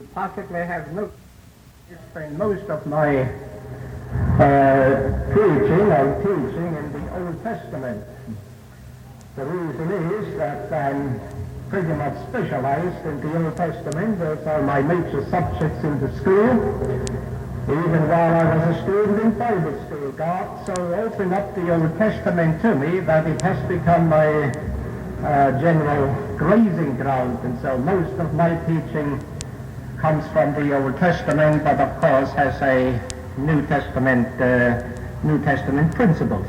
possibly have noticed in most of my preaching and teaching in the Old Testament. The reason is that I'm pretty much specialized in the Old Testament. Those are my major subjects in the school. Even while I was a student in Bible school, God so opened up the Old Testament to me that it has become my general grazing ground, and so most of my teaching comes from the Old Testament, but of course has a New Testament principles.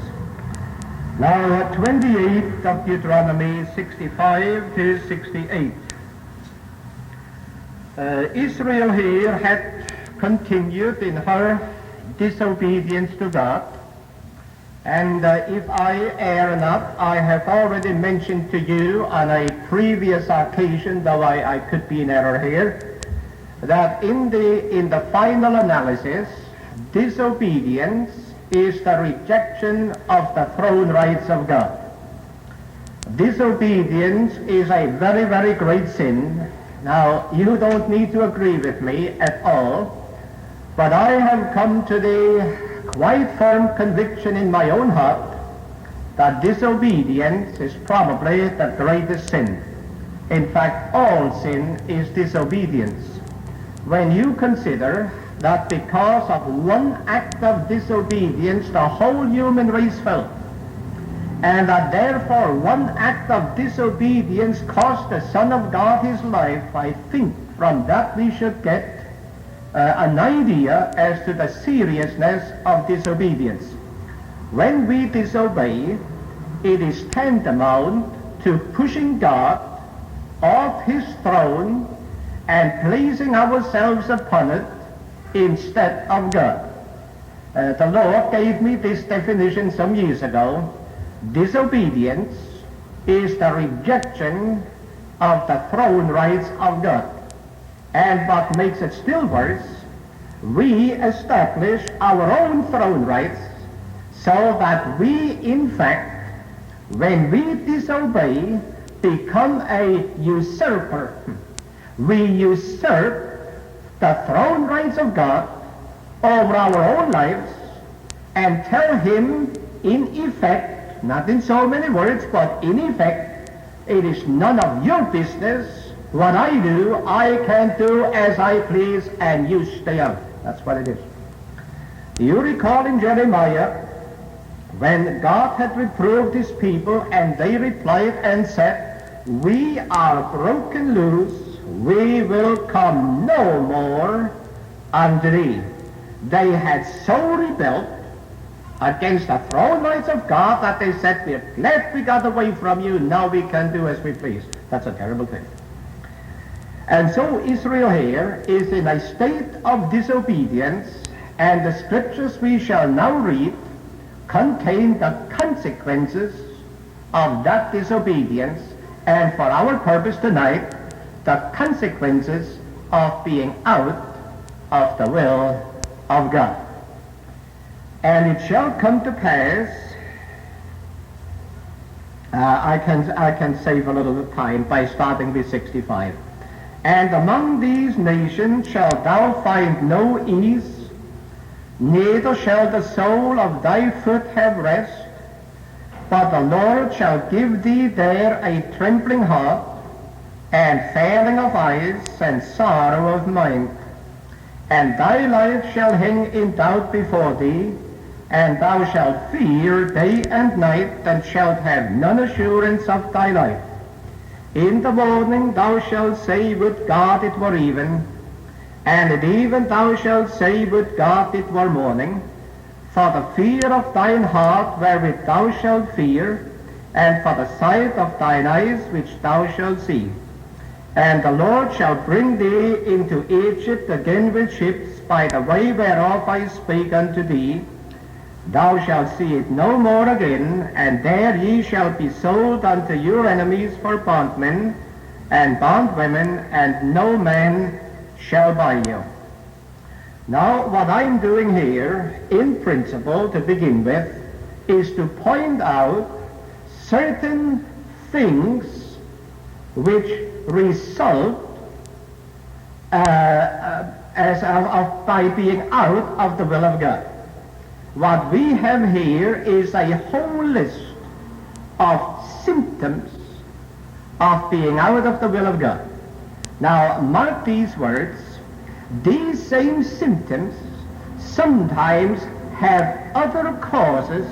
Now, 28 of Deuteronomy 65 to 68. Israel here had continued in her disobedience to God, and if I err not, I have already mentioned to you on a previous occasion, though I could be in error here, that in the final analysis, disobedience is the rejection of the throne rights of God. Disobedience is a very, very great sin. Now, you don't need to agree with me at all, but I have come to the quite firm conviction in my own heart that disobedience is probably the greatest sin. In fact, all sin is disobedience. When you consider that because of one act of disobedience the whole human race fell, and that therefore one act of disobedience cost the Son of God his life, I think from that we should get an idea as to the seriousness of disobedience. When we disobey, it is tantamount to pushing God off his throne and placing ourselves upon it instead of God. The Lord gave me this definition some years ago. Disobedience is the rejection of the throne rights of God. And what makes it still worse, we establish our own throne rights so that we, in fact, when we disobey, become a usurper. We usurp the throne rights of God over our own lives and tell him, in effect, not in so many words, but in effect, it is none of your business. What I do, I can do as I please, and you stay out. That's what it is. You recall in Jeremiah, when God had reproved his people, and they replied and said, "We are broken loose, we will come no more unto thee." They had so rebelled against the throne rights of God that they said, "We're glad we got away from you, now we can do as we please." That's a terrible thing. And so Israel here is in a state of disobedience, and the scriptures we shall now read contain the consequences of that disobedience, and for our purpose tonight, the consequences of being out of the will of God. And it shall come to pass, I can save a little time by starting with 65. "And among these nations shalt thou find no ease, neither shall the sole of thy foot have rest, but the Lord shall give thee there a trembling heart, and failing of eyes, and sorrow of mind. And thy life shall hang in doubt before thee, and thou shalt fear day and night, and shalt have none assurance of thy life. In the morning thou shalt say, Would God it were even, and at even thou shalt say, Would God it were morning. For the fear of thine heart wherewith thou shalt fear, and for the sight of thine eyes which thou shalt see. And the Lord shall bring thee into Egypt again with ships, by the way whereof I spake unto thee. Thou shalt see it no more again, and there ye shall be sold unto your enemies for bondmen and bondwomen, and no man shall buy you." Now, what I'm doing here, in principle, to begin with, is to point out certain things which result by being out of the will of God. What we have here is a whole list of symptoms of being out of the will of God. Now, mark these words. These same symptoms sometimes have other causes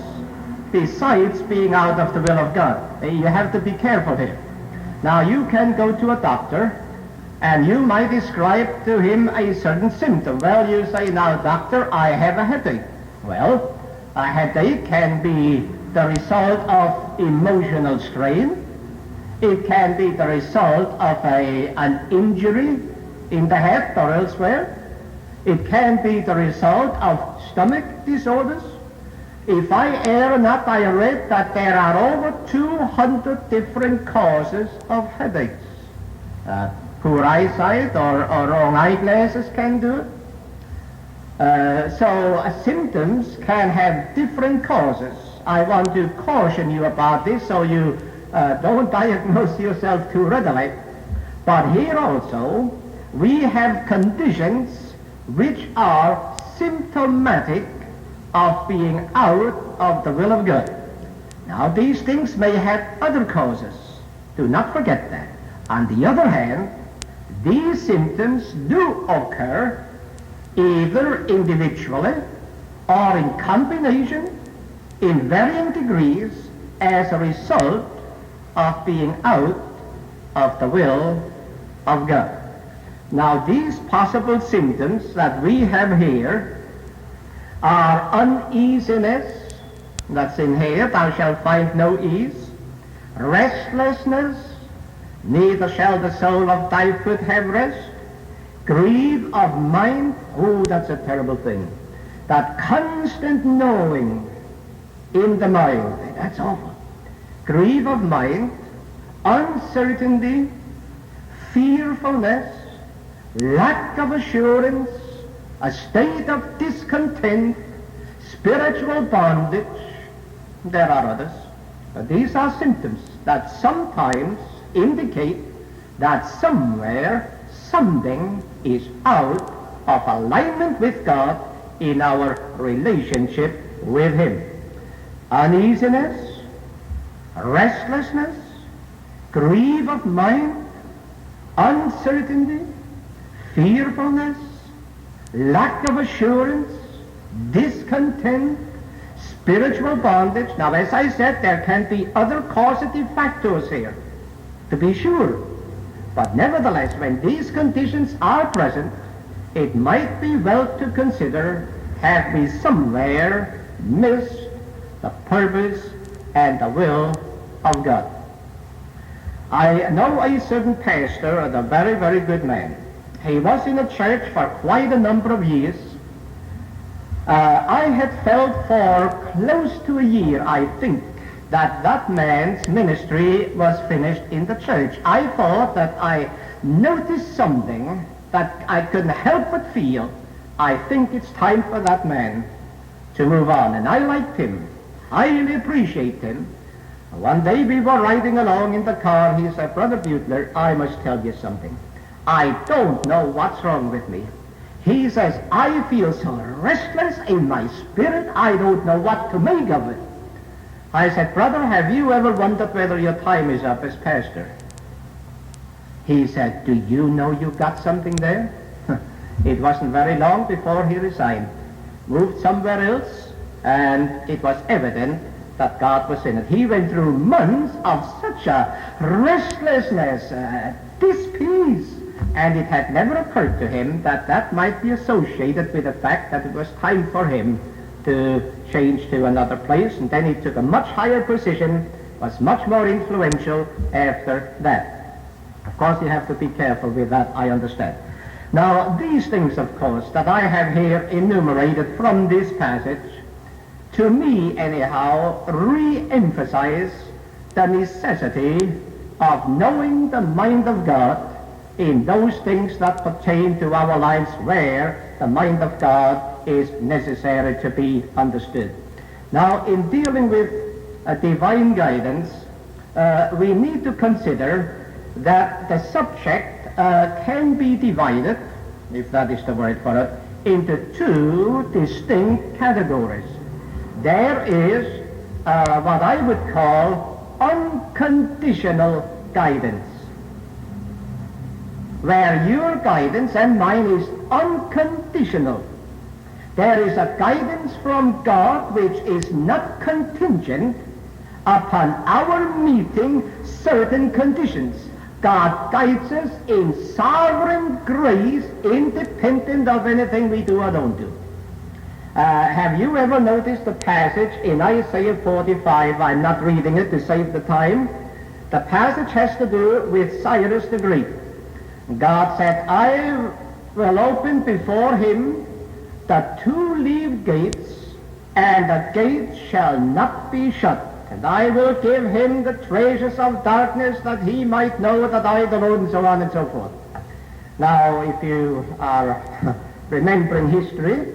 besides being out of the will of God. You have to be careful here. Now, you can go to a doctor and you might describe to him a certain symptom. Well, you say, now, doctor, I have a headache. Well, a headache can be the result of emotional strain. It can be the result of an injury in the head or elsewhere. It can be the result of stomach disorders. If I err not, I read that there are over 200 different causes of headaches. Poor eyesight or wrong eyeglasses can do it. So symptoms can have different causes. I want to caution you about this so you don't diagnose yourself too readily. But here also we have conditions which are symptomatic of being out of the will of God. Now, these things may have other causes. Do not forget that. On the other hand, these symptoms do occur either individually or in combination in varying degrees as a result of being out of the will of God. Now, these possible symptoms that we have here are uneasiness, that's in here, thou shalt find no ease, restlessness, neither shall the sole of thy foot have rest, grief of mind, oh, that's a terrible thing, that constant knowing in the mind, that's awful, grief of mind, uncertainty, fearfulness, lack of assurance, a state of discontent, spiritual bondage. There are others, but these are symptoms that sometimes indicate that somewhere something is out of alignment with God in our relationship with Him. Uneasiness, restlessness, grief of mind, uncertainty, fearfulness, lack of assurance, discontent, spiritual bondage. Now, as I said, there can be other causative factors here, to be sure. But nevertheless, when these conditions are present, it might be well to consider, have we somewhere missed the purpose and the will of God? I know a certain pastor, a very, very good man. He was in a church for quite a number of years. I had felt for close to a year, I think, that man's ministry was finished in the church. I thought that I noticed something that I couldn't help but feel. I think it's time for that man to move on. And I liked him. I really appreciate him. One day we were riding along in the car. He said, Brother Beuttler, I must tell you something. I don't know what's wrong with me. He says, I feel so restless in my spirit, I don't know what to make of it. I said, Brother, have you ever wondered whether your time is up as pastor? He said, do you know you got something there? It wasn't very long before he resigned. Moved somewhere else, and it was evident that God was in it. He went through months of such a restlessness, dis-peace, and it had never occurred to him that that might be associated with the fact that it was time for him to change to another place, and then he took a much higher position, was much more influential after that. Of course, you have to be careful with that, I understand. Now, these things, of course, that I have here enumerated from this passage, to me, anyhow, re-emphasize the necessity of knowing the mind of God in those things that pertain to our lives where the mind of God is necessary to be understood. Now, in dealing with divine guidance, we need to consider that the subject can be divided if that is the word for it, into two distinct categories. There is what I would call unconditional guidance, where your guidance and mine is unconditional. There is a guidance from God which is not contingent upon our meeting certain conditions. God guides us in sovereign grace, independent of anything we do or don't do. Have you ever noticed the passage in Isaiah 45? I'm not reading it to save the time. The passage has to do with Cyrus the Great. God said, I will open before him the two-leaved gates, and the gates shall not be shut. And I will give him the treasures of darkness, that he might know that I the Lord, and so on and so forth. Now, if you are remembering history,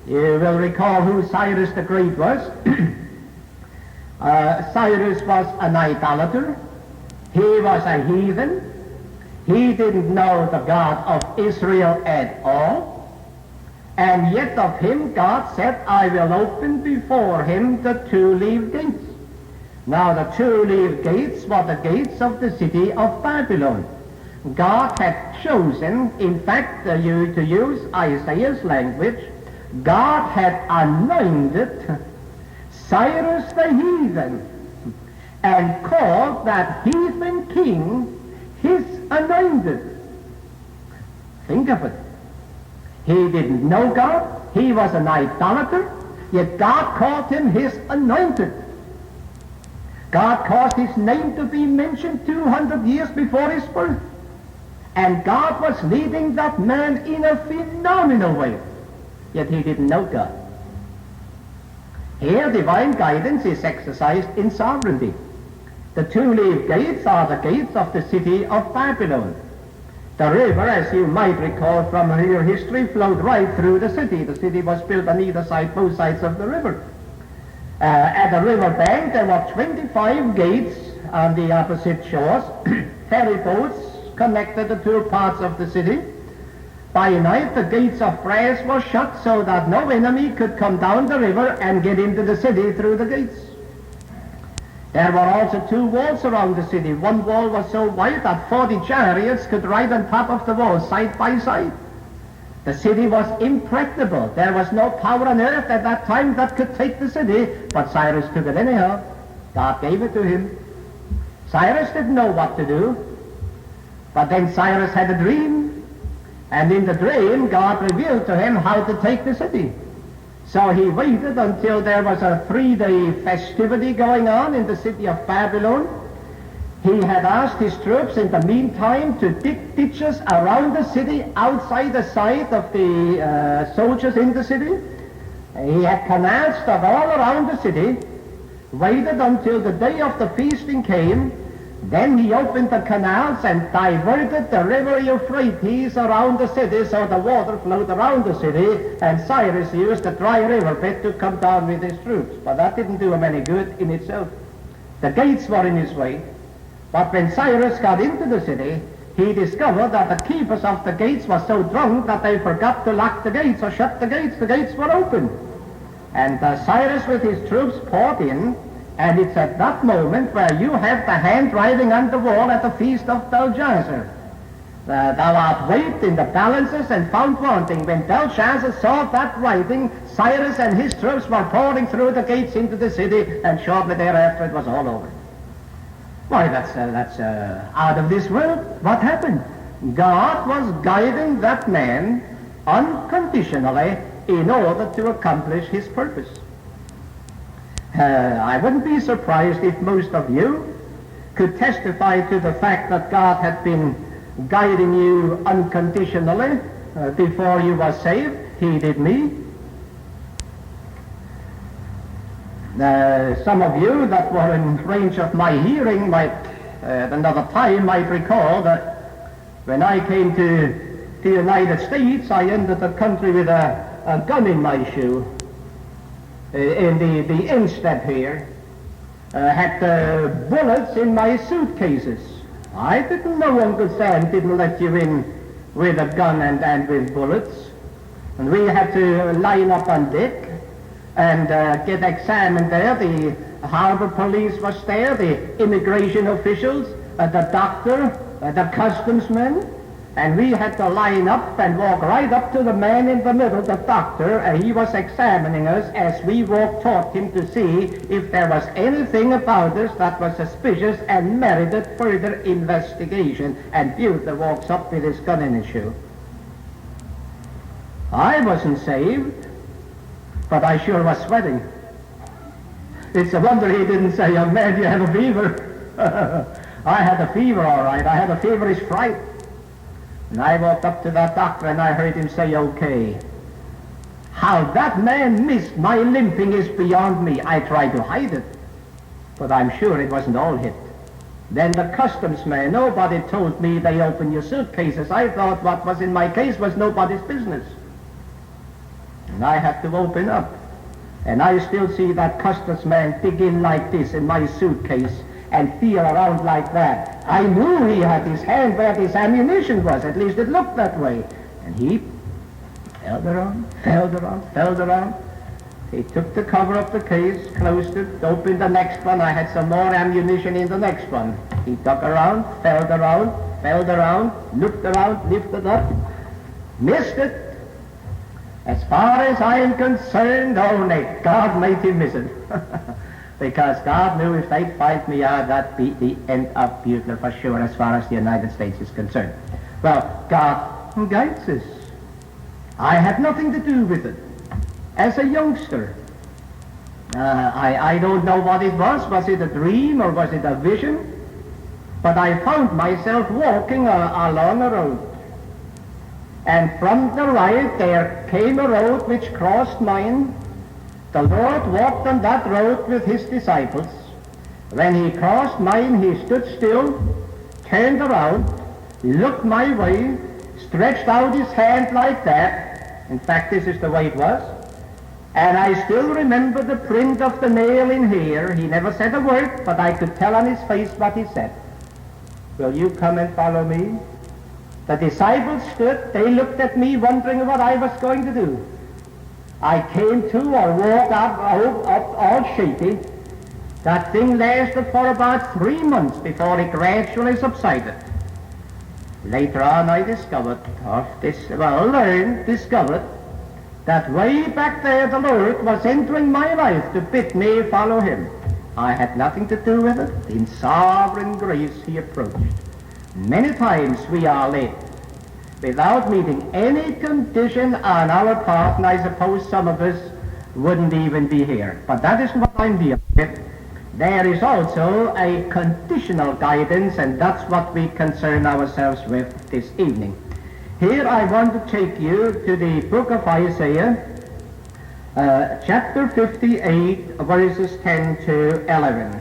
you will recall who Cyrus the Great was. Cyrus was an idolater. He was a heathen. He didn't know the God of Israel at all. And yet of him God said, I will open before him the two-leaved gates. Now the two-leaved gates were the gates of the city of Babylon. God had chosen, in fact, to use Isaiah's language, God had anointed Cyrus the heathen and called that heathen king his anointed. Think of it. He didn't know God. He was an idolater. Yet God called him his anointed. God caused his name to be mentioned 200 years before his birth. And God was leading that man in a phenomenal way. Yet he didn't know God. Here divine guidance is exercised in sovereignty. The two-leaved gates are the gates of the city of Babylon. The river, as you might recall from your history, flowed right through the city. The city was built on either side, both sides of the river. At the river bank there were 25 gates on the opposite shores, ferry boats connected the two parts of the city. By night the gates of brass were shut so that no enemy could come down the river and get into the city through the gates. There were also two walls around the city. One wall was so wide that 40 chariots could ride on top of the wall side by side. The city was impregnable. There was no power on earth at that time that could take the city, but Cyrus took it anyhow. God gave it to him. Cyrus didn't know what to do, but then Cyrus had a dream, and in the dream God revealed to him how to take the city. So he waited until there was a 3-day festivity going on in the city of Babylon. He had asked his troops in the meantime to dig ditches around the city, outside the sight of the soldiers in the city. He had canals dug all around the city, waited until the day of the feasting came. Then he opened the canals and diverted the river Euphrates around the city, so the water flowed around the city, and Cyrus used the dry riverbed to come down with his troops. But that didn't do him any good in itself. The gates were in his way. But when Cyrus got into the city, he discovered that the keepers of the gates were so drunk that they forgot to lock the gates or shut the gates. The gates were open. And Cyrus with his troops poured in, and it's at that moment where you have the hand writing on the wall at the feast of Belshazzar. Thou art weighed in the balances and found wanting. When Belshazzar saw that writing, Cyrus and his troops were pouring through the gates into the city, and shortly thereafter it was all over. Why, that's out of this world. What happened? God was guiding that man unconditionally in order to accomplish his purpose. I wouldn't be surprised if most of you could testify to the fact that God had been guiding you unconditionally before you were saved. He did me. Some of you that were in range of my hearing might, another time, might recall that when I came to the United States, I entered the country with a gun in my shoe. In the instep here, had bullets in my suitcases. I didn't know Uncle Sam didn't let you in with a gun and with bullets. And we had to line up on deck and get examined there. The harbor police was there, the immigration officials, the doctor, the customs men, and we had to line up and walk right up to the man in the middle, the doctor. He was examining us as we walked toward him to see if there was anything about us that was suspicious and merited further investigation. And Beuttler walks up with his gun in his shoe. I wasn't saved, but I sure was sweating. It's a wonder he didn't say, "Young man, you have a fever." I had a fever, all right. I had a feverish fright. And I walked up to that doctor and I heard him say, "Okay." How that man missed my limping is beyond me. I tried to hide it, but I'm sure it wasn't all hit. Then the customs man, nobody told me they opened your suitcases. I thought what was in my case was nobody's business. And I had to open up. And I still see that customs man dig in like this in my suitcase and feel around like that. I knew he had his hand where his ammunition was. At least it looked that way. And he felt around. He took the cover of the case, closed it, opened the next one. I had some more ammunition in the next one. He dug around, felt around, looked around, lifted up, missed it. As far as I am concerned, only God made him miss it. Because God knew if they'd find me out, that'd be the end of Beuttler for sure, as far as the United States is concerned. Well, God guides us. I had nothing to do with it. As a youngster, I don't know what it was. Was it a dream or was it a vision? But I found myself walking along a road. And from the right there came a road which crossed mine. The Lord walked on that road with his disciples. When he crossed mine, he stood still, turned around, looked my way, stretched out his hand like that. In fact, this is the way it was. And I still remember the print of the nail in here. He never said a word, but I could tell on his face what he said. "Will you come and follow me?" The disciples stood. They looked at me, wondering what I was going to do. I came to or walked up all shaky. That thing lasted for about 3 months before it gradually subsided. Later on I discovered that way back there the Lord was entering my life to bid me follow him. I had nothing to do with it. In sovereign grace he approached. Many times we are led without meeting any condition on our part, and I suppose some of us wouldn't even be here. But that isn't what I'm dealing with. There is also a conditional guidance, and that's what we concern ourselves with this evening. Here I want to take you to the book of Isaiah, chapter 58, verses 10 to 11.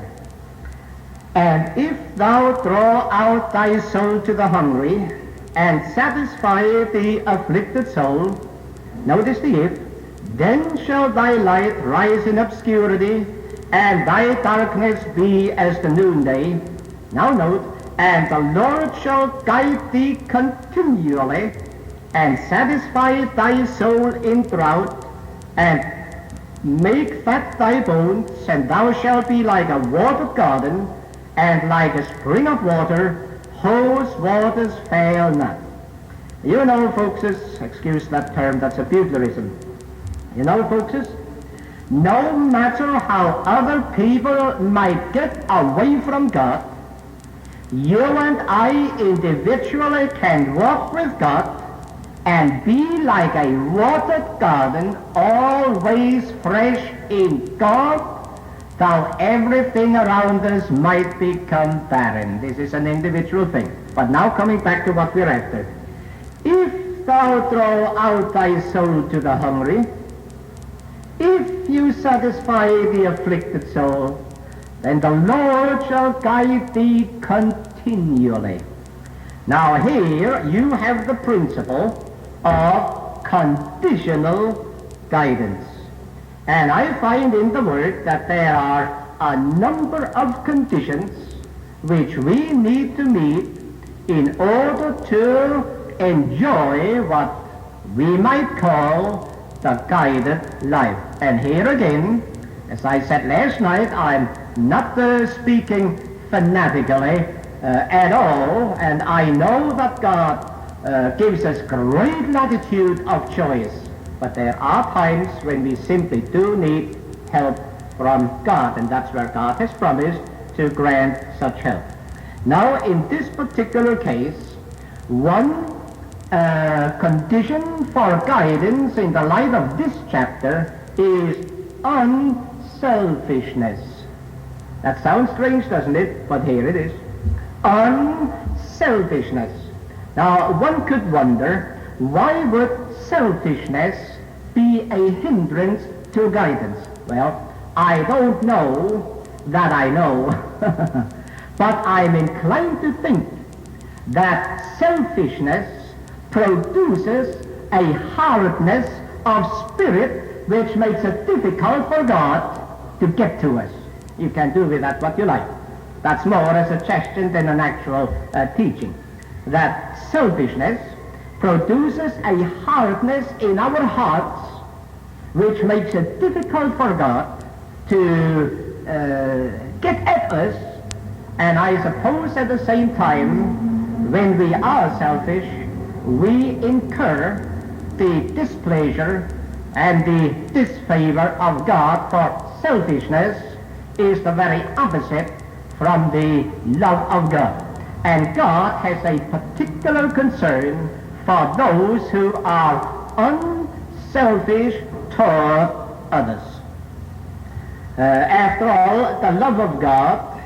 "And if thou draw out thy soul to the hungry, and satisfy the afflicted soul," notice the if, "then shall thy light rise in obscurity, and thy darkness be as the noonday." Now note, "And the Lord shall guide thee continually, and satisfy thy soul in drought, and make fat thy bones, and thou shalt be like a watered garden, and like a spring of water, whose waters fail not." You know, folkses, excuse that term, that's a Beuttlerism. You know, folkses, no matter how other people might get away from God, you and I individually can walk with God and be like a watered garden, always fresh in God, though everything around us might become barren. This is an individual thing. But now coming back to what we're after. "If thou draw out thy soul to the hungry, if you satisfy the afflicted soul, then the Lord shall guide thee continually." Now here you have the principle of conditional guidance. And I find in the Word that there are a number of conditions which we need to meet in order to enjoy what we might call the guided life. And here again, as I said last night, I'm not speaking fanatically at all, and I know that God gives us great latitude of choice, but there are times when we simply do need help from God, and that's where God has promised to grant such help. Now, in this particular case, one condition for guidance in the light of this chapter is unselfishness. That sounds strange, doesn't it? But here it is. Unselfishness. Now, one could wonder, why would selfishness be a hindrance to guidance? Well, I don't know that I know, but I'm inclined to think that selfishness produces a hardness of spirit which makes it difficult for God to get to us. You can do with that what you like. That's more a suggestion than an actual teaching. That selfishness produces a hardness in our hearts which makes it difficult for God to get at us, and I suppose at the same time, when we are selfish, we incur the displeasure and the disfavor of God, for selfishness is the very opposite from the love of God. And God has a particular concern for those who are unselfish toward others. After all, the love of God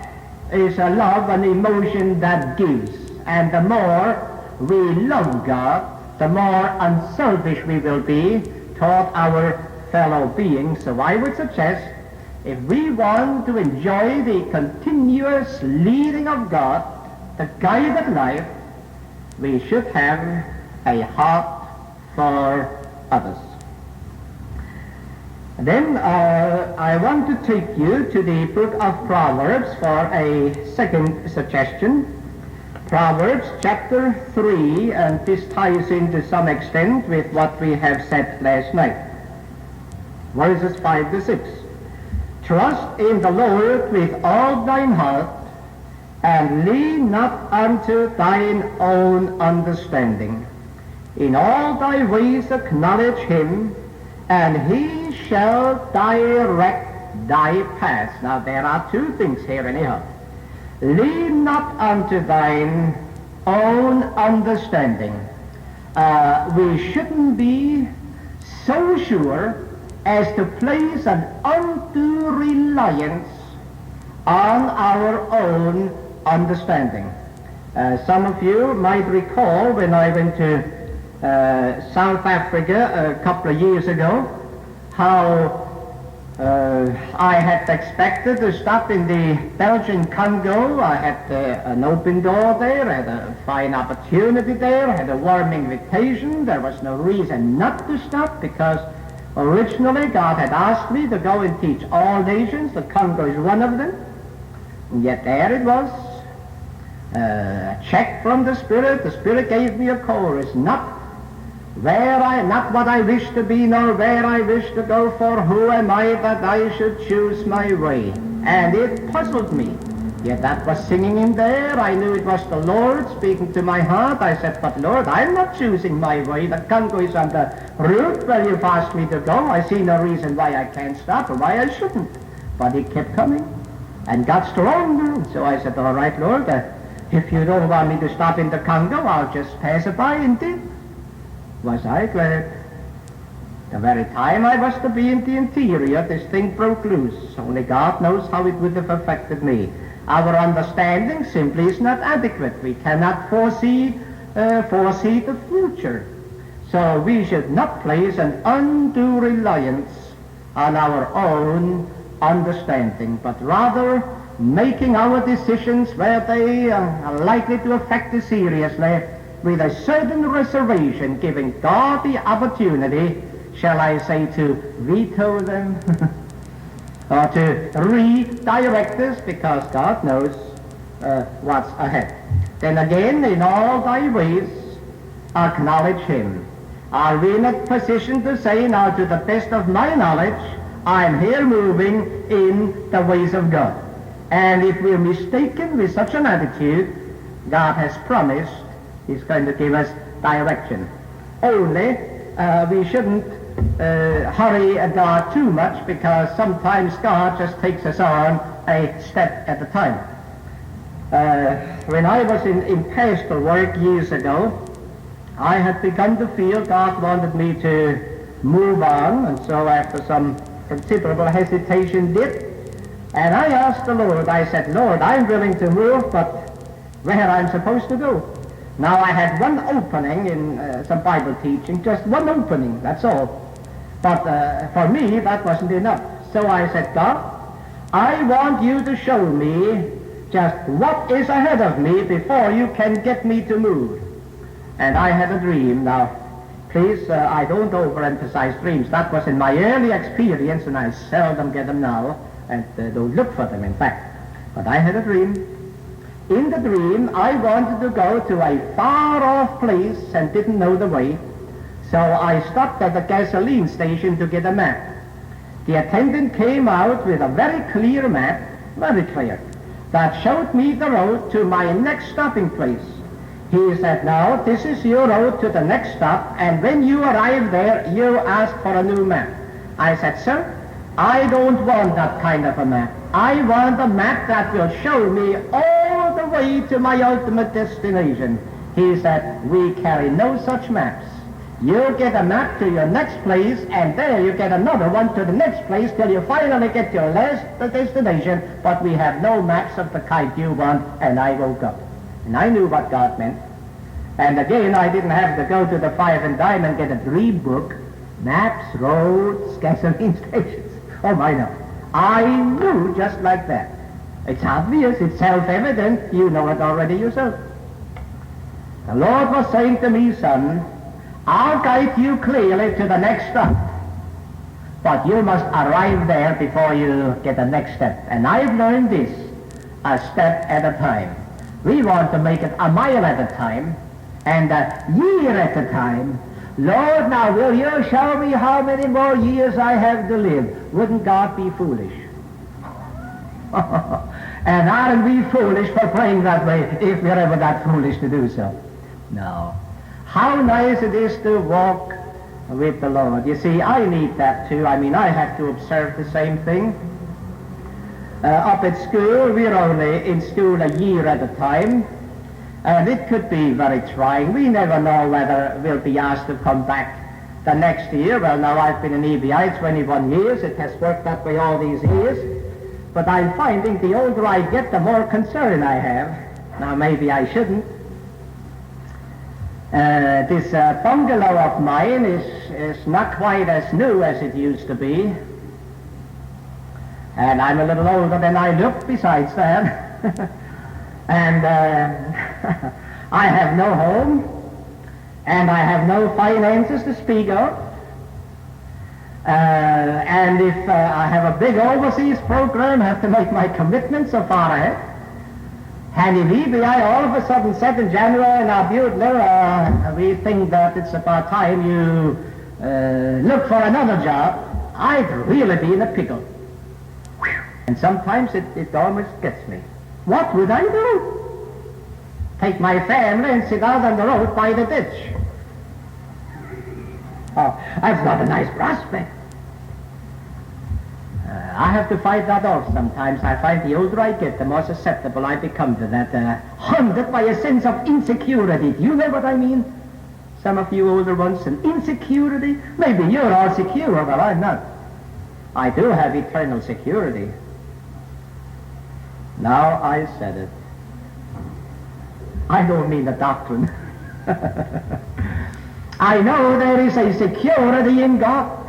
is a love, an emotion that gives. And the more we love God, the more unselfish we will be toward our fellow beings. So I would suggest, if we want to enjoy the continuous leading of God, the guided life, we should have a heart for others. Then I want to take you to the book of Proverbs for a second suggestion. Proverbs chapter 3, and this ties in to some extent with what we have said last night. Verses 5 to 6. Trust in the Lord with all thine heart, and lean not unto thine own understanding. In all thy ways acknowledge him, and he shall direct thy paths. Now there are two things here anyhow. Lean not unto thine own understanding. We shouldn't be so sure as to place an undue reliance on our own understanding. Some of you might recall when I went to South Africa a couple of years ago, how I had expected to stop in the Belgian Congo. I had an open door there, I had a fine opportunity there, I had a warm invitation. There was no reason not to stop, because originally God had asked me to go and teach all nations. The Congo is one of them. And yet there it was, a check from the Spirit. The Spirit gave me a course, not what I wish to be, nor where I wish to go, for who am I that I should choose my way? And it puzzled me. Yet that was singing in there. I knew it was the Lord speaking to my heart. I said, but Lord, I'm not choosing my way. The Congo is on the route where you've asked me to go. I see no reason why I can't stop or why I shouldn't. But it kept coming and got stronger. So I said, all right, Lord, if you don't want me to stop in the Congo, I'll just pass it by and did. Was I glad? The very time I was to be in the interior, this thing broke loose. Only God knows how it would have affected me. Our understanding simply is not adequate. We cannot foresee the future. So we should not place an undue reliance on our own understanding, but rather making our decisions where they are likely to affect us seriously, with a certain reservation, giving God the opportunity, shall I say, to veto them or to redirect us, because God knows what's ahead. Then again, in all thy ways acknowledge him. Are we in a position to say, now to the best of my knowledge, I'm here moving in the ways of God? And if we're mistaken with such an attitude, God has promised he's going to give us direction. Only we shouldn't hurry God too much, because sometimes God just takes us on a step at a time. When I was in pastoral work years ago, I had begun to feel God wanted me to move on, and so after some considerable hesitation did. And I asked the Lord, I said, Lord, I'm willing to move, but where I'm supposed to go? Now I had one opening in some Bible teaching, just one opening, that's all. But for me, that wasn't enough. So I said, God, I want you to show me just what is ahead of me before you can get me to move. And I had a dream. Now, please, I don't overemphasize dreams. That was in my early experience, and I seldom get them now, and don't look for them, in fact. But I had a dream. In the dream, I wanted to go to a far-off place and didn't know the way. So I stopped at the gasoline station to get a map. The attendant came out with a very clear map, very clear, that showed me the road to my next stopping place. He said, now, this is your road to the next stop, and when you arrive there, you ask for a new map. I said, sir, I don't want that kind of a map. I want a map that will show me all the way to my ultimate destination. He said, we carry no such maps. You get a map to your next place, and there you get another one to the next place till you finally get your last destination, but we have no maps of the kind you want. And I woke up. And I knew what God meant. And again, I didn't have to go to the Five and Dime and get a dream book. Maps, roads, gasoline stations. Oh, my, no. I knew just like that. It's obvious, it's self-evident. You know it already yourself. The Lord was saying to me, son, I'll guide you clearly to the next stop, but you must arrive there before you get the next step. And I've learned this, a step at a time. We want to make it a mile at a time and a year at a time. Lord, now will you show me how many more years I have to live? Wouldn't God be foolish? And aren't we foolish for praying that way, if we're ever that foolish to do so? No. How nice it is to walk with the Lord. You see, I need that too. I mean, I have to observe the same thing. Up at school, we're only in school a year at a time, and it could be very trying. We never know whether we'll be asked to come back the next year. Well, now I've been in EBI 21 years. It has worked that way all these years. But I'm finding the older I get, the more concern I have. Now, maybe I shouldn't. This bungalow of mine is not quite as new as it used to be. And I'm a little older than I look besides that. And I have no home, and I have no finances to speak of. And if I have a big overseas program, I have to make my commitment so far ahead. And if EBI all of a sudden said in January, now Beuttler, we think that it's about time you look for another job, I'd really be in a pickle. And sometimes it almost gets me. What would I do? Take my family and sit out on the road by the ditch. Oh, that's not a nice prospect. I have to fight that off sometimes. I find the older I get, the more susceptible I become to that, haunted by a sense of insecurity. Do you know what I mean? Some of you older ones, an insecurity? Maybe you're all secure, but I'm not. I do have eternal security. Now I said it. I don't mean the doctrine. I know there is a security in God.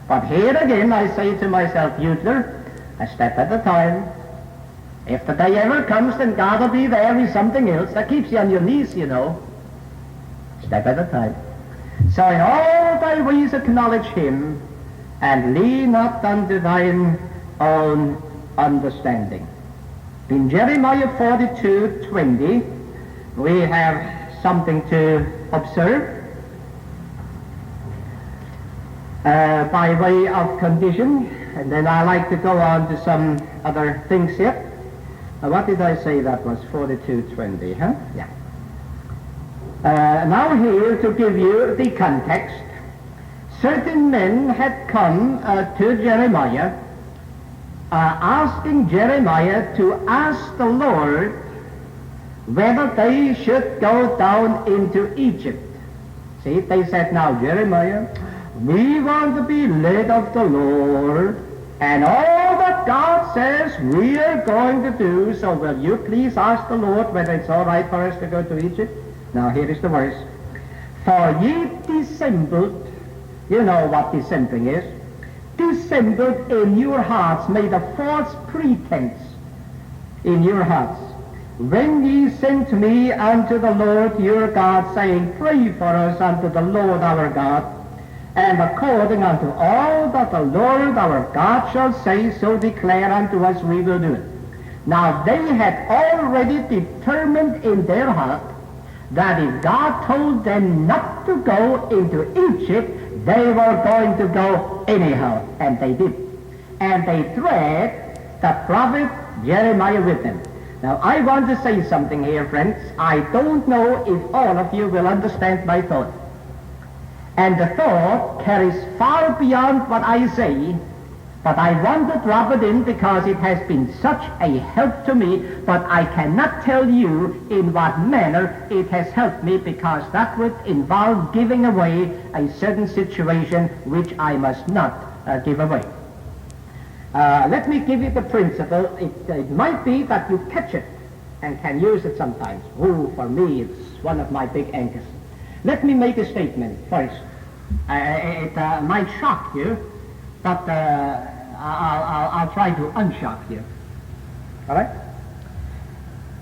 But here again I say to myself, Beuttler, a step at a time. If the day ever comes, then God will be there with something else. That keeps you on your knees, you know. Step at a time. So in all thy ways acknowledge him, and lean not unto thine own understanding. In Jeremiah 42:20, we have something to observe by way of condition, and then I like to go on to some other things here. What did I say that was? 42:20, huh? Yeah. Now here, to give you the context, certain men had come to Jeremiah, asking Jeremiah to ask the Lord whether they should go down into Egypt. See, they said, now Jeremiah, we want to be led of the Lord, and all that God says we are going to do, so will you please ask the Lord whether it's all right for us to go to Egypt? Now here is the verse. For ye dissembled, you know what dissembling is, dissembled in your hearts, made a false pretense in your hearts, when ye sent me unto the Lord your God, saying, pray for us unto the Lord our God, and according unto all that the Lord our God shall say, so declare unto us we will do it. Now they had already determined in their heart that if God told them not to go into Egypt, they were going to go anyhow, and they did. And they dragged the prophet Jeremiah with them. Now I want to say something here, friends. I don't know if all of you will understand my thought. And the thought carries far beyond what I say, but I want to drop it in because it has been such a help to me, but I cannot tell you in what manner it has helped me, because that would involve giving away a certain situation which I must not give away. Let me give you the principle. It might be that you catch it and can use it sometimes. Oh, for me, it's one of my big anchors. Let me make a statement first. It might shock you, but I'll try to unshock you. All right?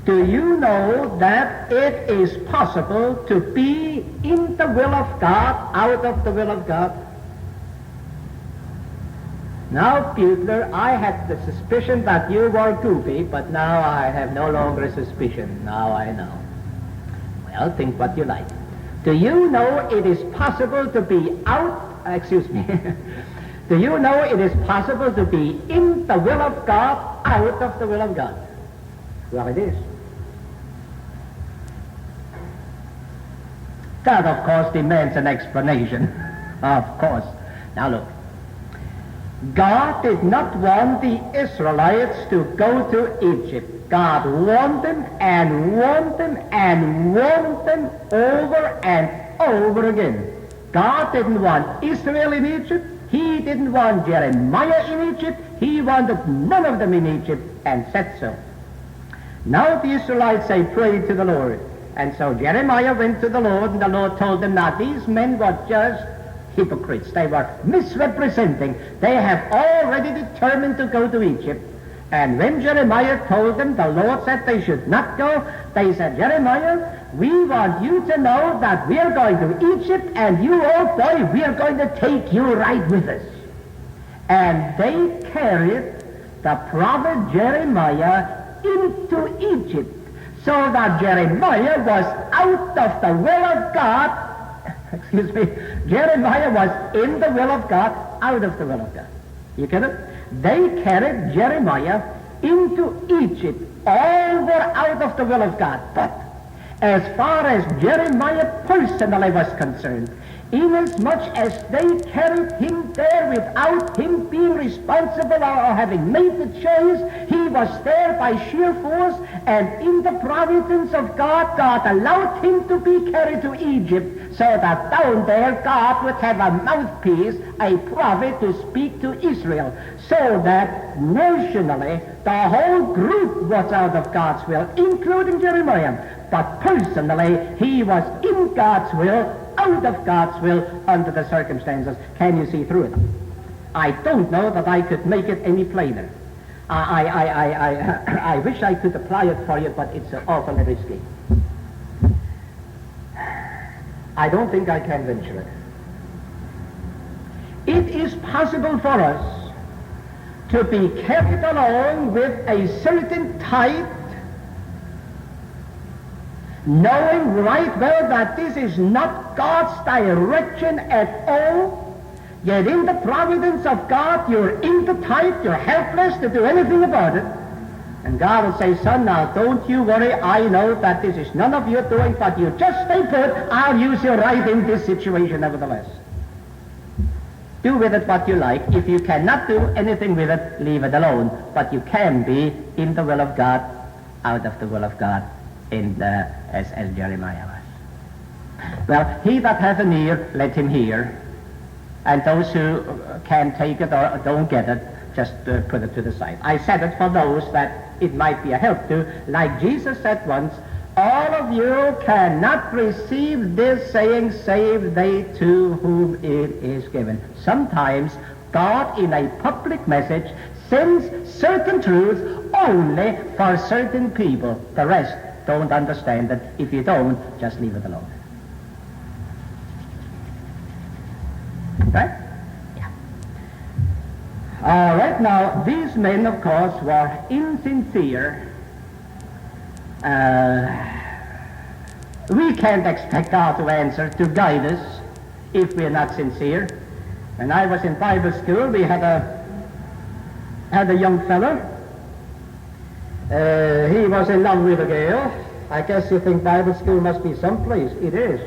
Do you know that it is possible to be in the will of God, out of the will of God? Now, Beuttler, I had the suspicion that you were goofy, but now I have no longer a suspicion. Now I know. Well, think what you like. Do you know it is possible to be do you know it is possible to be in the will of God, out of the will of God? Well, it is. That, of course, demands an explanation. Of course. Now look. God did not want the Israelites to go to Egypt. God warned them and warned them and warned them over and over again. God didn't want Israel in Egypt. He didn't want Jeremiah in Egypt. He wanted none of them in Egypt, and said so. Now the Israelites say, pray to the Lord. And so Jeremiah went to the Lord, and the Lord told them, now these men were just hypocrites. They were misrepresenting. They have already determined to go to Egypt. And when Jeremiah told them, the Lord said they should not go, they said, Jeremiah, we want you to know that we are going to Egypt, and you, old boy, we are going to take you right with us. And they carried the prophet Jeremiah into Egypt, so that Jeremiah was out of the will of God. Jeremiah was in the will of God, out of the will of God. You get it? They carried Jeremiah into Egypt. All were out of the will of God. But as far as Jeremiah personally was concerned, inasmuch as they carried him there without him being responsible or having made the choice, he was there by sheer force, and in the providence of God, God allowed him to be carried to Egypt, so that down there God would have a mouthpiece, a prophet to speak to Israel, so that nationally the whole group was out of God's will, including Jeremiah. But personally, he was in God's will, out of God's will, under the circumstances. Can you see through it? I don't know that I could make it any plainer. I wish I could apply it for you, but it's awfully risky. I don't think I can venture it. It is possible for us to be carried along with a certain type knowing right well that this is not God's direction at all, yet in the providence of God, you're in the type, you're helpless to do anything about it. And God will say, son, now don't you worry, I know that this is none of your doing, but you just stay put, I'll use you right in this situation nevertheless. Do with it what you like. If you cannot do anything with it, leave it alone. But you can be in the will of God, out of the will of God, as Jeremiah was. Well, he that hath an ear, let him hear. And those who can take it or don't get it, just put it to the side. I said it for those that it might be a help to. Like Jesus said once, all of you cannot receive this saying, save they to whom it is given. Sometimes God in a public message sends certain truths only for certain people. The rest don't understand it. If you don't, just leave it alone. Right? Yeah. All right, now, these men, of course, were insincere. We can't expect God to answer, to guide us, if we're not sincere. When I was in Bible school, we had a young fellow. He was in love with a girl. I guess you think Bible school must be someplace. It is.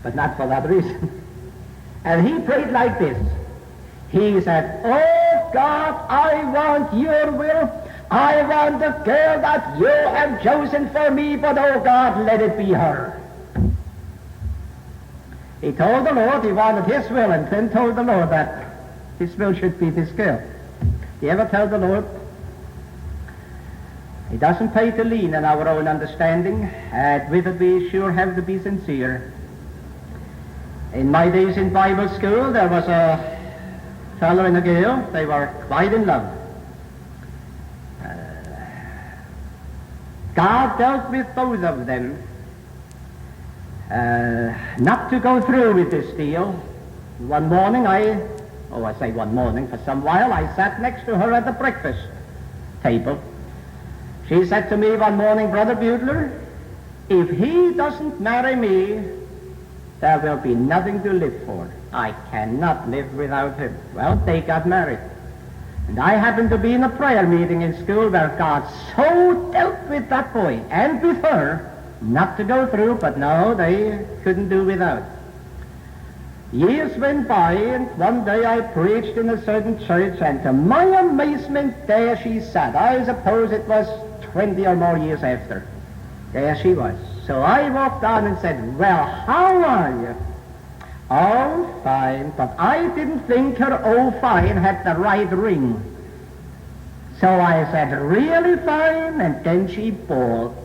But not for that reason. And he prayed like this. He said, oh God, I want your will. I want the girl that you have chosen for me, but oh God, let it be her. He told the Lord he wanted his will, and then told the Lord that his will should be this girl. You ever tell the Lord? It doesn't pay to lean on our own understanding, and with it we sure have to be sincere. In my days in Bible school, there was a fellow and a girl. They were quite in love. God dealt with both of them not to go through with this deal. One morning I say one morning, for some while I sat next to her at the breakfast table. She said to me one morning, Brother Beuttler, if he doesn't marry me, there will be nothing to live for. I cannot live without him. Well, they got married. And I happened to be in a prayer meeting in school where God so dealt with that boy and with her, not to go through, but no, they couldn't do without. Years went by, and one day I preached in a certain church, and to my amazement, there she sat. I suppose it was 20 or more years after. There she was. So I walked on and said, well, how are you? Oh, fine. But I didn't think her oh, fine had the right ring. So I said, really fine? And then she bawled.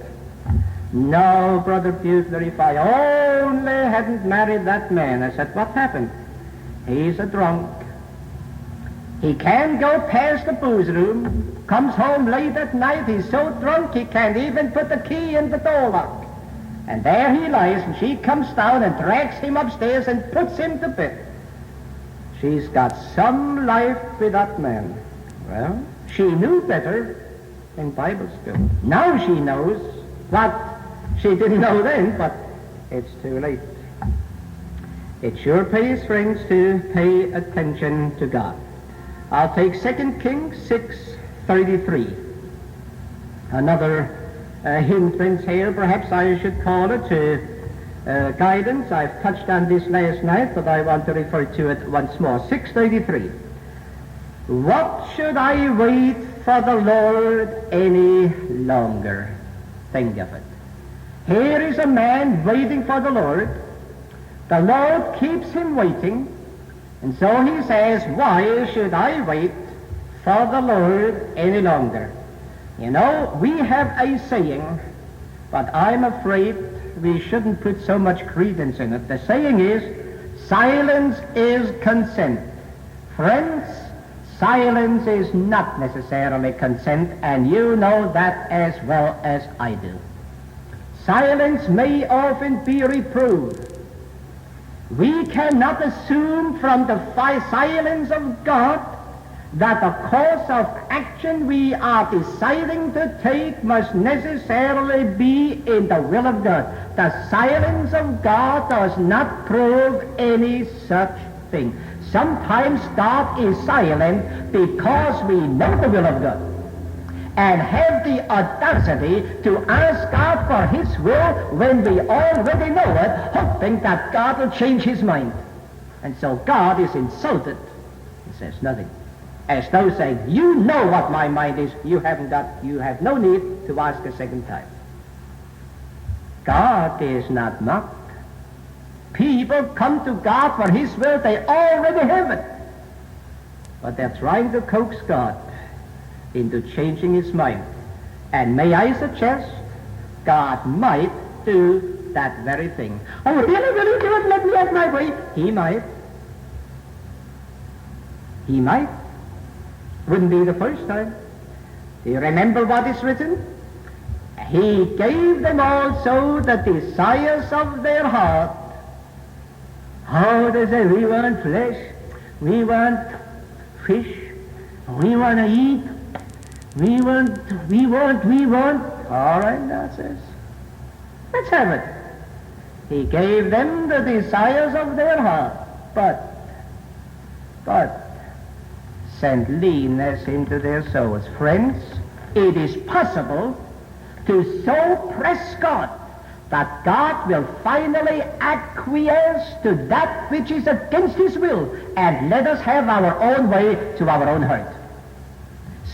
No, Brother Beuttler, if I only hadn't married that man. I said, what happened? He's a drunk. He can't go past the booze room. Comes home late at night. He's so drunk he can't even put the key in the door lock. And there he lies, and she comes down and drags him upstairs and puts him to bed. She's got some life with that man. Well, she knew better in Bible school. Now she knows what she didn't know then, but it's too late. It sure pays, friends, to pay attention to God. I'll take 2 Kings 6:33. Another hindrance here, perhaps I should call it, to guidance. I've touched on this last night, but I want to refer to it once more. 6:33. What should I wait for the Lord any longer? Think of it. Here is a man waiting for the Lord. The Lord keeps him waiting, and so he says, why should I wait for the Lord any longer? You know, we have a saying, but I'm afraid we shouldn't put so much credence in it. The saying is, silence is consent. Friends, silence is not necessarily consent, and you know that as well as I do. Silence may often be reproved. We cannot assume from the silence of God that the course of action we are deciding to take must necessarily be in the will of God. The silence of God does not prove any such thing. Sometimes God is silent because we know the will of God and have the audacity to ask God for His will when we already know it, hoping that God will change His mind. And so God is insulted. He says nothing. As though saying, you know what my mind is, you have no need to ask a second time. God is not mocked. People come to God for His will, they already have it. But they're trying to coax God into changing His mind. And may I suggest, God might do that very thing. Oh, really, do it, let me have my way. He might. He might. Wouldn't be the first time. Do you remember what is written? He gave them also the desires of their heart. Oh, they say, we want flesh, we want fish, we want to eat, we want. All right, that says, let's have it. He gave them the desires of their heart, but sent leanness into their souls. Friends, it is possible to so press God that God will finally acquiesce to that which is against His will and let us have our own way to our own hurt.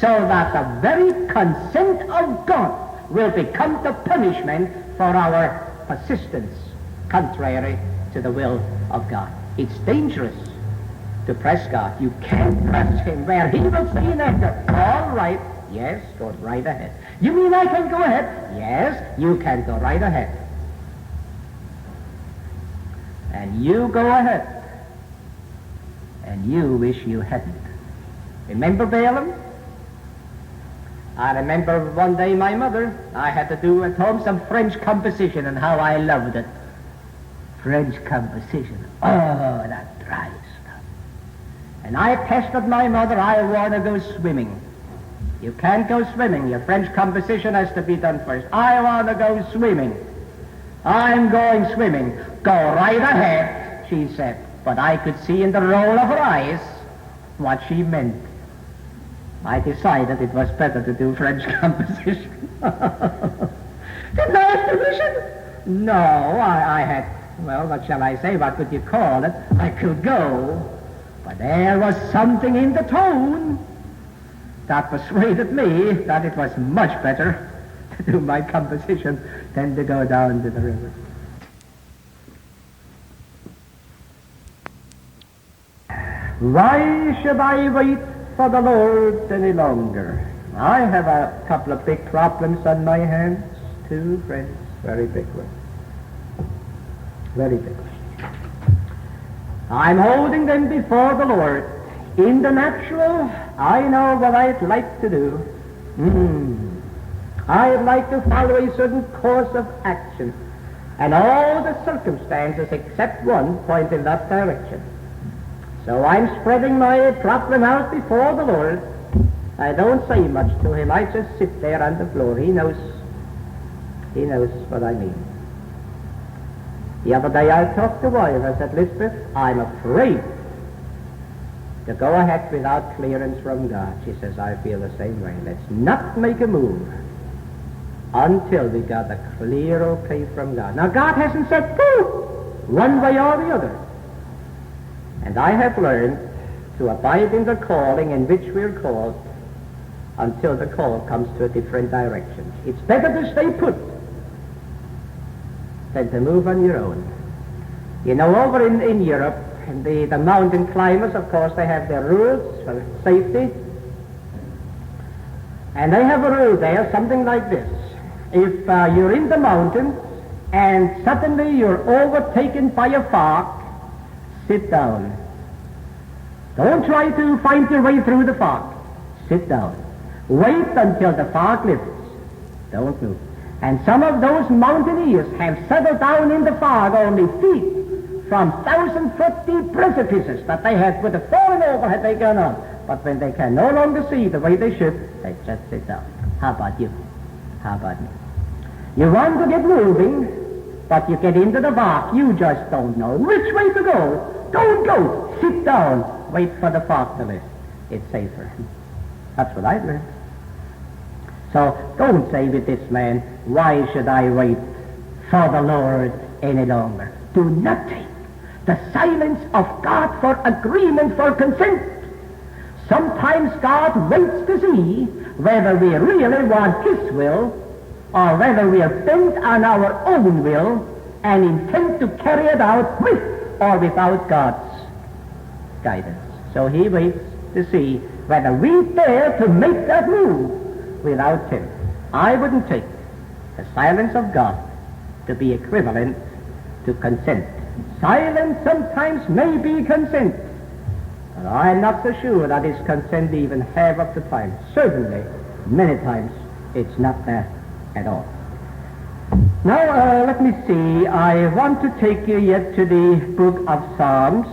So that the very consent of God will become the punishment for our persistence contrary to the will of God. It's dangerous to press God. You can't press Him where He will say in anger, all right, yes, go right ahead. You mean I can go ahead? Yes, you can go right ahead. And you go ahead. And you wish you hadn't. Remember Balaam? I remember one day my mother, I had to do at home some French composition and how I loved it. French composition. Oh, that dry stuff. And I pestered my mother, I want to go swimming. You can't go swimming. Your French composition has to be done first. I want to go swimming. I'm going swimming. Go right ahead, she said. But I could see in the roll of her eyes what she meant. I decided it was better to do French composition. Didn't I have permission? No, I had, well, what shall I say? What could you call it? I could go. But there was something in the tone that persuaded me that it was much better to do my composition than to go down to the river. Why should I wait for the Lord any longer? I have a couple of big problems on my hands, too, friends, very big ones. Very big ones. I'm holding them before the Lord. In the natural, I know what I'd like to do. I'd like to follow a certain course of action, and all the circumstances except one point in that direction. So I'm spreading my problem out before the Lord. I don't say much to Him. I just sit there on the floor. He knows what I mean. The other day I talked to wife. I said, Lisbeth, I'm afraid to go ahead without clearance from God. She says, I feel the same way. Let's not make a move until we got a clear okay from God. Now God hasn't said go one way or the other. And I have learned to abide in the calling in which we're called until the call comes to a different direction. It's better to stay put than to move on your own. You know, over in Europe, the mountain climbers, of course, they have their rules for safety. And they have a rule there, something like this. If you're in the mountains and suddenly you're overtaken by a fog, sit down. Don't try to find your way through the fog. Sit down. Wait until the fog lifts. Don't move. And some of those mountaineers have settled down in the fog only feet from 1,000-foot deep precipices that they would have fallen over had they gone on. but when they can no longer see the way they should, they just sit down. How about you? How about me? You want to get moving, but you get into the fog. You just don't know which way to go. Don't go. Sit down. Wait for the fog to lift. It's safer. That's what I've learned. So don't say with this man, why should I wait for the Lord any longer? Do not take the silence of God for agreement, for consent. Sometimes God waits to see whether we really want His will or whether we are bent on our own will and intend to carry it out with or without God's guidance. So He waits to see whether we dare to make that move without Him. I wouldn't take the silence of God to be equivalent to consent. Silence sometimes may be consent, but I'm not so sure that it's consent even half of the time. Certainly, many times, it's not that at all. Now, let me see. I want to take you yet to the book of Psalms.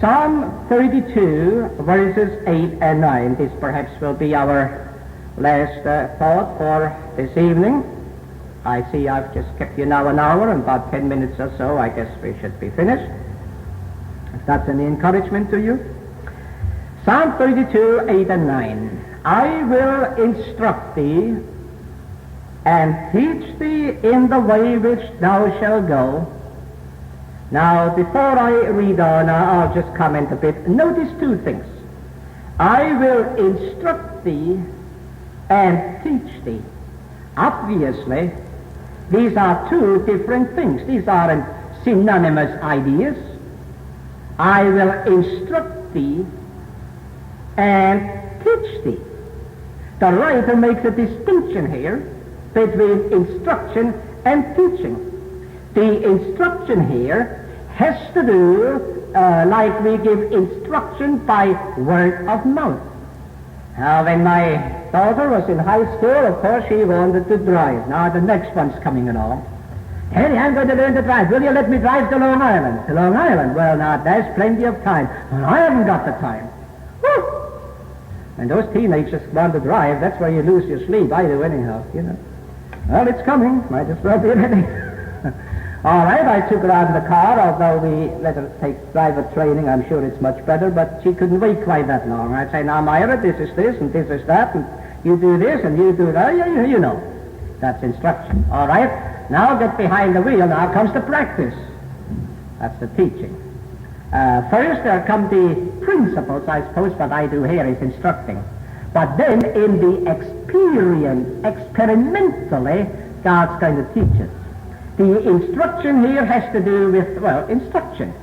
Psalm 32, verses 8 and 9. This perhaps will be our last thought for this evening. I see I've just kept you now an hour, and about 10 minutes or so I guess we should be finished. If that's any encouragement to you. Psalm 32, 8 and 9. I will instruct thee and teach thee in the way which thou shalt go. Now, before I read on, I'll just comment a bit. Notice two things. I will instruct thee and teach thee. Obviously, these are two different things. These aren't synonymous ideas. I will instruct thee and teach thee. The writer makes a distinction here between instruction and teaching. The instruction here has to do like we give instruction by word of mouth. When my daughter was in high school, of course, she wanted to drive. Now the next one's coming along. Daddy, I'm going to learn to drive. Will you let me drive to Long Island? To Long Island? Well, now, there's plenty of time. Well, I haven't got the time. Woo! And those teenagers want to drive. That's where you lose your sleep. I do anyhow, you know. Well, it's coming. Might as well be ready. All right, I took her out in the car, although we let her take driver training. I'm sure it's much better, but she couldn't wait quite that long. I'd say, now, Myra, this is this, and this is that, and you do this, and you do that. You know. That's instruction. All right? Now get behind the wheel. Now comes the practice. That's the teaching. First, there come the principles, I suppose. What I do here is instructing. But then, in the experience, experimentally, God's going to teach us. The instruction here has to do with, well, instruction.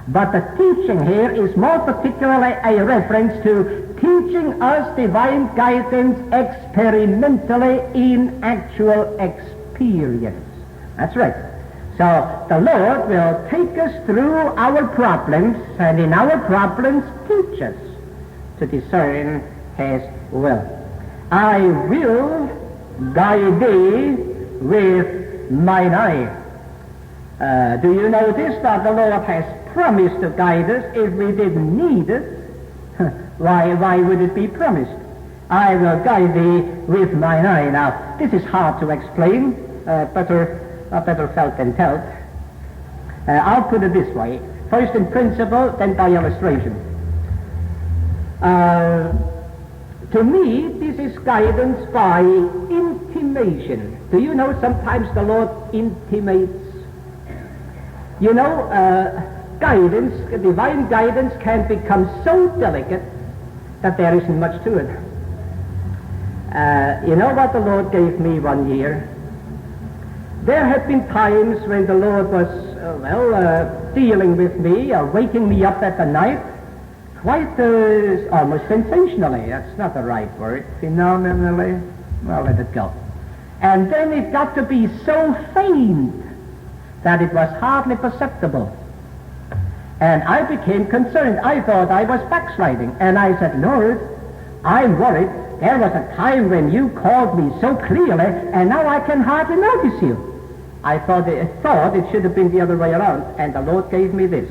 But the teaching here is more particularly a reference to teaching us divine guidance experimentally in actual experience. That's right. So the Lord will take us through our problems, and in our problems teach us to discern His will. I will guide thee with mine eye. Do you notice that the Lord has promised to guide us if we didn't need it? Why would it be promised? I will guide thee with mine eye. Now, this is hard to explain, better felt than told. I'll put it this way. First in principle, then by illustration. To me, this is guidance by intimation. Do you know sometimes the Lord intimates? You know, guidance, divine guidance can become so delicate that there isn't much to it. You know what the Lord gave me one year? There have been times when the Lord was, dealing with me or waking me up at the night, quite almost sensationally. That's not the right word. Phenomenally. Well, let it go. And then it got to be so faint that it was hardly perceptible. And I became concerned. I thought I was backsliding. And I said, Lord, I'm worried. There was a time when you called me so clearly, and now I can hardly notice you. I thought it should have been the other way around. And the Lord gave me this.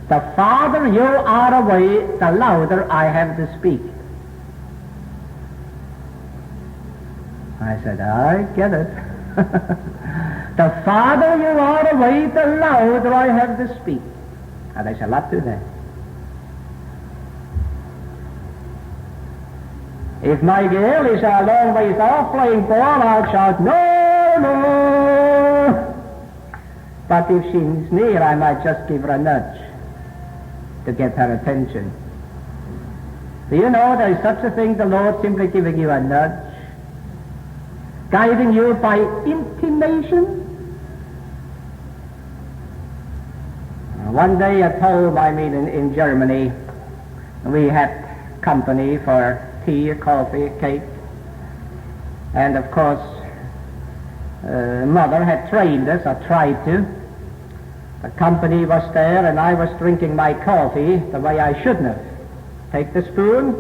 The farther you are away, the louder I have to speak. I said, I get it. The farther you are away, the louder I have to speak. And I shall not do that. If my girl is a long ways off playing ball, I'll shout, no, no. But if she's near, I might just give her a nudge to get her attention. Do you know there is such a thing, the Lord simply giving you a nudge? Guiding you by intimation? One day at home, in Germany, we had company for tea, coffee, cake, and of course Mother had trained us, or tried to. The company was there and I was drinking my coffee the way I shouldn't have. Take the spoon.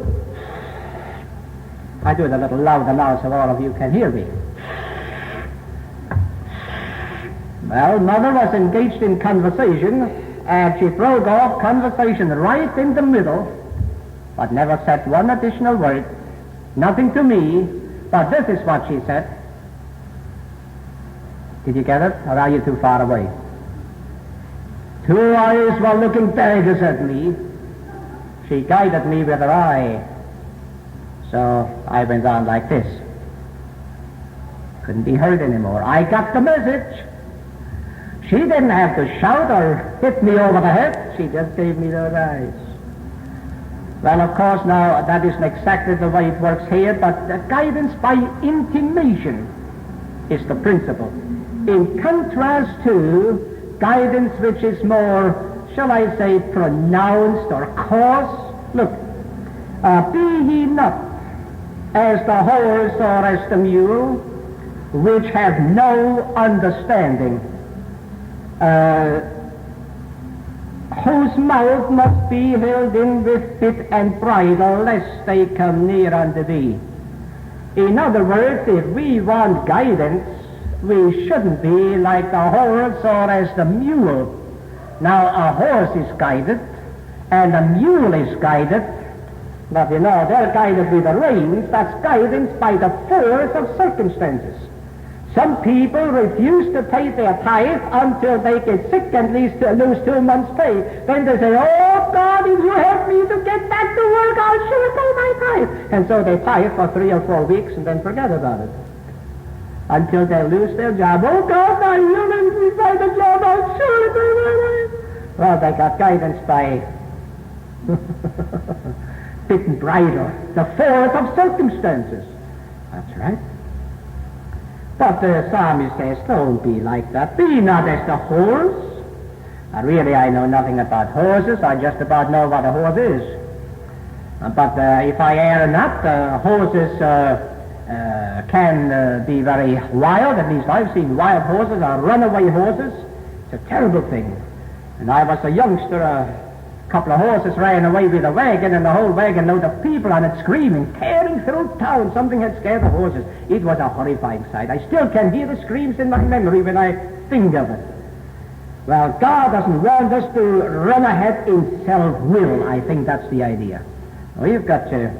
I do it a little louder now so all of you can hear me. Well, Mother was engaged in conversation and she broke off conversation right in the middle, but never said one additional word, nothing to me, but this is what she said. Did you get it, or are you too far away? Two eyes were looking daggers at me. She guided me with her eye. So I went on like this. Couldn't be heard anymore. I got the message. She didn't have to shout or hit me over the head. She just gave me those eyes. Well, of course, now that isn't exactly the way it works here, but the guidance by intimation is the principle. In contrast to guidance which is more, shall I say, pronounced or coarse. Look, be ye not as the horse or as the mule, which have no understanding, whose mouth must be held in with bit and bridle, lest they come near unto thee. In other words, if we want guidance, we shouldn't be like the horse or as the mule. Now, a horse is guided, and a mule is guided, but you know, they're guided with the reins. That's guidance by the force of circumstances. Some people refuse to pay their tithe until they get sick and lose 2 months' pay. Then they say, oh God, if you help me to get back to work, I'll sure pay my tithe. And so they tithe for 3 or 4 weeks and then forget about it. Until they lose their job. Oh God, now you let me find a job, I'll surely pay my tithe. Well, they got guidance by bit and bridle, the force of circumstances. That's right. But the psalmist says, don't be like that. Be not as the horse. Now, really, I know nothing about horses. I just about know what a horse is. But if I err not, horses can be very wild. At least I've seen wild horses or runaway horses. It's a terrible thing. And I was a youngster, a couple of horses ran away with a wagon, and the whole wagon load of people on it screaming, tearing through town. Something had scared the horses. It was a horrifying sight. I still can hear the screams in my memory when I think of it. Well, God doesn't want us to run ahead in self-will. I think that's the idea. We've got to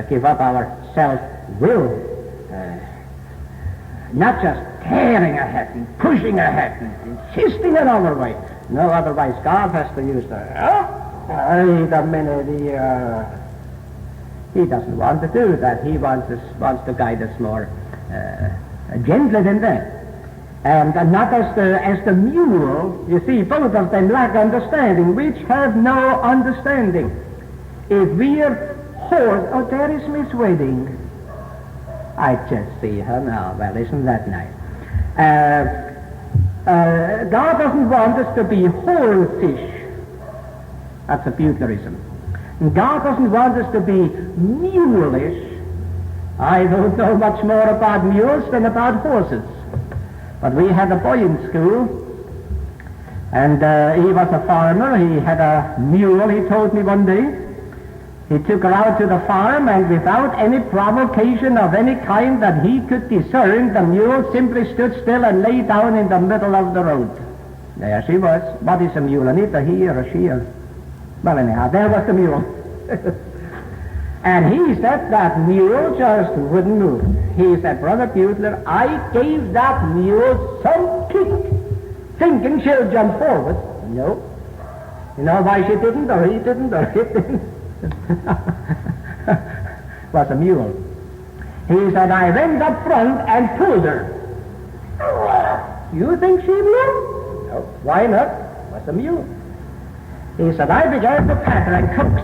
give up our self-will. Not just tearing ahead and pushing ahead and insisting another way. No, otherwise God has to use the, wait a minute, he doesn't want to do that. He wants to guide us more gently than that. And not as the mule. You see, both of them lack understanding, which have no understanding. If we're horse, oh, there is Miss Wedding. I just see her now. Well, isn't that nice? God doesn't want us to be horsish. That's a Beuttlerism. And God doesn't want us to be mulish. I don't know much more about mules than about horses. But we had a boy in school, and he was a farmer. He had a mule, he told me one day. He took her out to the farm, and without any provocation of any kind that he could discern, the mule simply stood still and lay down in the middle of the road. There she was. What is a mule? An he or a she? Well, anyhow, there was the mule. And he said that mule just wouldn't move. He said, Brother Beuttler, I gave that mule some kick, thinking she'll jump forward. No. You know why she didn't, or he didn't, or it didn't? Was a mule. He said, I went up front and pulled her. You think she blew? No. Why not? Was a mule. He said, I began to patter and coax.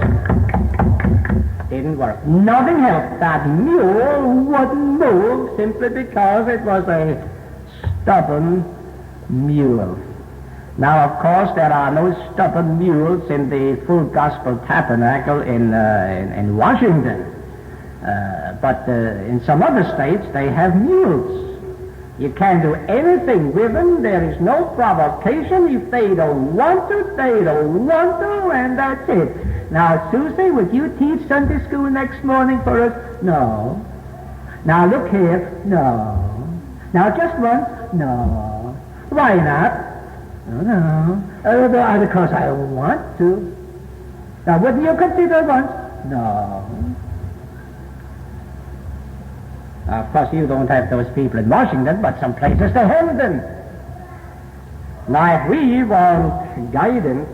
Didn't work. Nothing helped. That mule wouldn't move simply because it was a stubborn mule. Now, of course, there are no stubborn mules in the Full Gospel Tabernacle in Washington. But in some other states, they have mules. You can't do anything with them. There is no provocation. If they don't want to, they don't want to, and that's it. Now, Susie, would you teach Sunday school next morning for us? No. Now, look here. No. Now, just once? No. Why not? No. Because I don't want to. Now, wouldn't you consider once? No. Of course, you don't have those people in Washington, but some places they have them. Now, if we want guidance,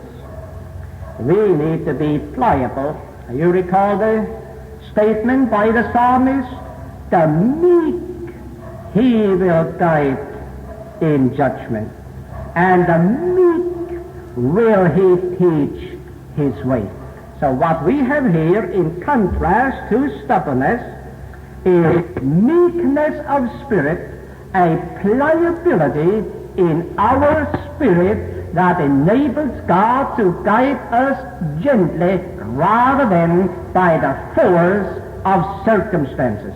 we need to be pliable. You recall the statement by the psalmist, the meek he will guide in judgment, and the meek will he teach his way. So what we have here in contrast to stubbornness is meekness of spirit, a pliability in our spirit that enables God to guide us gently rather than by the force of circumstances.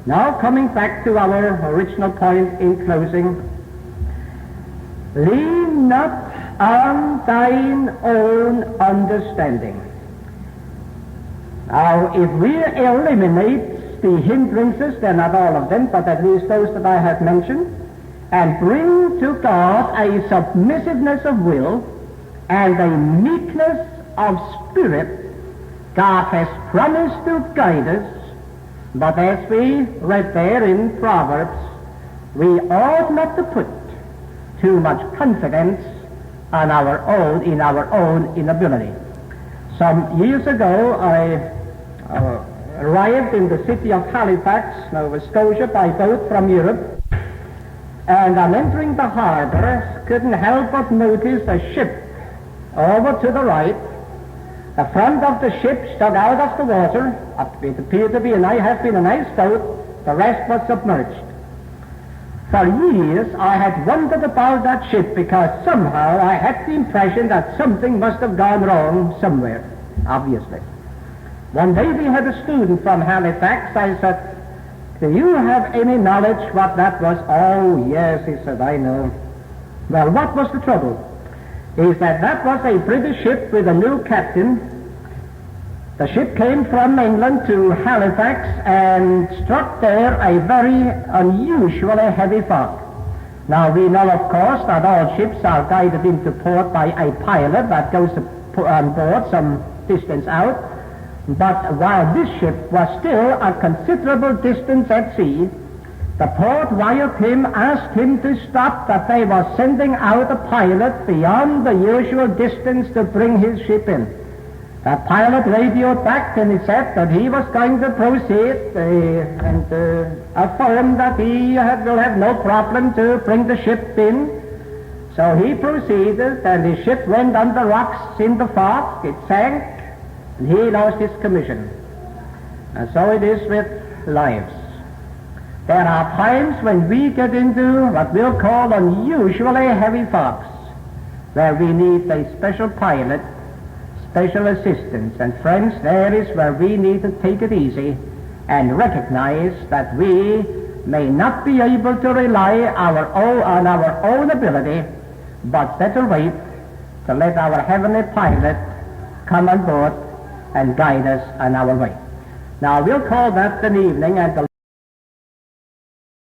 Now, coming back to our original point in closing, lean not on thine own understanding. Now, if we eliminate the hindrances, they're not all of them, but at least those that I have mentioned, and bring to God a submissiveness of will and a meekness of spirit, God has promised to guide us. But as we read there in Proverbs, we ought not to put too much confidence on our own inability. Some years ago, I arrived in the city of Halifax, Nova Scotia, by boat from Europe, and on entering the harbor, couldn't help but notice a ship over to the right. The front of the ship stuck out of the water. It appeared to be a nice boat. The rest was submerged. For years, I had wondered about that ship because somehow I had the impression that something must have gone wrong somewhere, obviously. One day we had a student from Halifax. I said, do you have any knowledge what that was? Oh, yes, he said, I know. Well, what was the trouble? He said that was a British ship with a new captain. The ship came from England to Halifax and struck there a very unusually heavy fog. Now, we know, of course, that all ships are guided into port by a pilot that goes on board some distance out. But while this ship was still a considerable distance at sea, the port wired him, asked him to stop, that they were sending out a pilot beyond the usual distance to bring his ship in. The pilot radioed back and he said that he was going to proceed and affirmed that he will have no problem to bring the ship in. So he proceeded, and his ship went under rocks in the fog. It sank, and he lost his commission. And so it is with lives. There are times when we get into what we'll call unusually heavy fogs, where we need a special pilot, special assistance. And friends, there is where we need to take it easy and recognize that we may not be able to rely on our own ability, but better wait to let our heavenly pilot come on board and guide us on our way. Now, we'll call that an evening, and